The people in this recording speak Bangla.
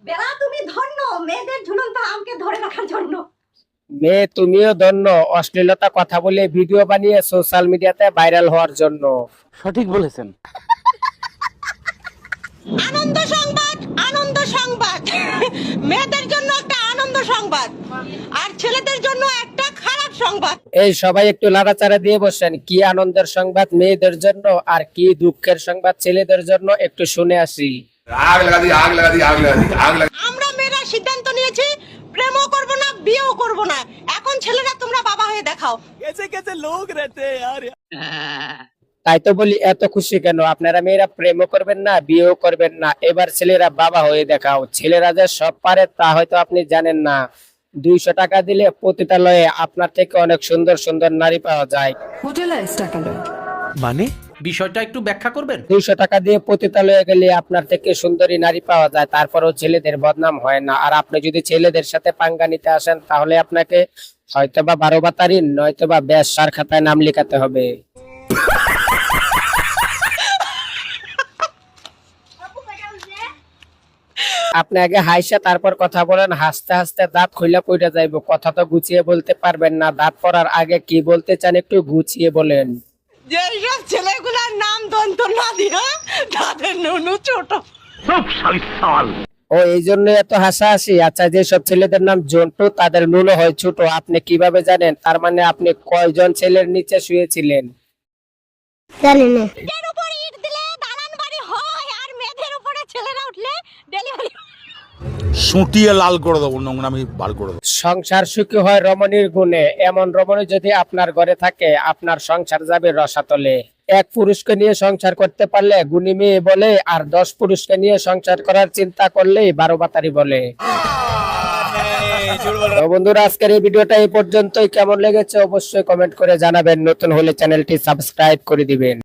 বেলা তুমি ধন্য মেয়েদের ঝুলন্ত আমকে ধরে রাখার জন্য। মেয়ে তুমিও ধন্য অশ্লীলতা কথা বলে ভিডিও বানিয়ে সোশ্যাল মিডিয়াতে ভাইরাল হওয়ার জন্য। সঠিক বলেছেন। আনন্দ সংবাদ, আনন্দ সংবাদ। মেয়েদের জন্য একটা আনন্দ সংবাদ আর ছেলেদের জন্য একটা খারাপ সংবাদ। এই সবাই একটু লাড়াচাড়া দিয়ে বসেন, কি আনন্দের সংবাদ মেয়েদের জন্য আর কি দুঃখের সংবাদ ছেলেদের জন্য একটু শুনে আসি। আমরা মেয়েরা সিদ্ধান্ত নিয়েছি প্রেমও করব না, বিয়েও করব না। এখন ছেলেরা তোমরা বাবা হয়ে দেখাও। তাই তো বলি এত খুশি কেন? আপনারা মেয়েরা প্রেমও করবেন না, বিয়েও করবেন না, এবার ছেলেরা বাবা হয়ে দেখাও। ছেলেরা যে সব পারে তা হয়তো আপনি জানেন না। 200 টাকা দিলে পতিতালয়ে আপনার থেকে অনেক সুন্দর সুন্দর নারী পাওয়া যায়। মানে বিষয়টা একটু ব্যাখ্যা করবেন? 200 টাকা দিয়ে পতিতালয়ে গেলে আপনার থেকে সুন্দরী নারী পাওয়া যায়, তারপরেও ছেলেদের বদনাম হয় না। আর আপনি যদি ছেলেদের সাথে পাঙ্গা নিতে আসেন তাহলে আপনাকে হয়তোবা 12 বাতারি নয়তোবা বেশ্যার খাতায় নাম লেখাতে হবে। আপনি আগে হাসা তারপর কথা বলেন, হাসতে হাসতে দাঁত খুইলা পড়ে যাইবো। কথা তো গুছিয়ে বলতে পারবেন না, দাঁত পড়ার আগে কি বলতে চান একটু গুছিয়ে বলেন। যেসব ছেলেগুলার নাম দন্ত না দিয়া তাদের নুনু ছোট। ও এই জন্য এত হাসাহাসি? আচ্ছা, যেসব ছেলেদের নাম জন্টু তাদের নুনো হয় ছোট, আপনি কিভাবে জানেন? তার মানে আপনি কয়জন ছেলের নিচে শুয়েছিলেন? এর উপর ইট দিলে দালান বাড়ি হয় আর মেয়েদের উপরে ছেলেরা উঠলে ডেলিভারি। সুটিয়ে লাল করে দেবো, নোংরামি বার করে দেবো। সংসার সুখী হয় রমণীর গুণে, এমন রমণী যদি আপনার ঘরে থাকে আপনার সংসার যাবে রসাতলে। 1 পুরুষকে নিয়ে সংসার করতে পারলে গুণী মেয়ে বলে, আর 10 পুরুষকে নিয়ে সংসার করার চিন্তা করলেই 12 বাতারি বলে। তো বন্ধুরা, আজকের এই ভিডিওটা এই পর্যন্তই। কেমন লেগেছে অবশ্যই কমেন্ট করে জানাবেন। নতুন হলে চ্যানেলটি সাবস্ক্রাইব করে দিবেন।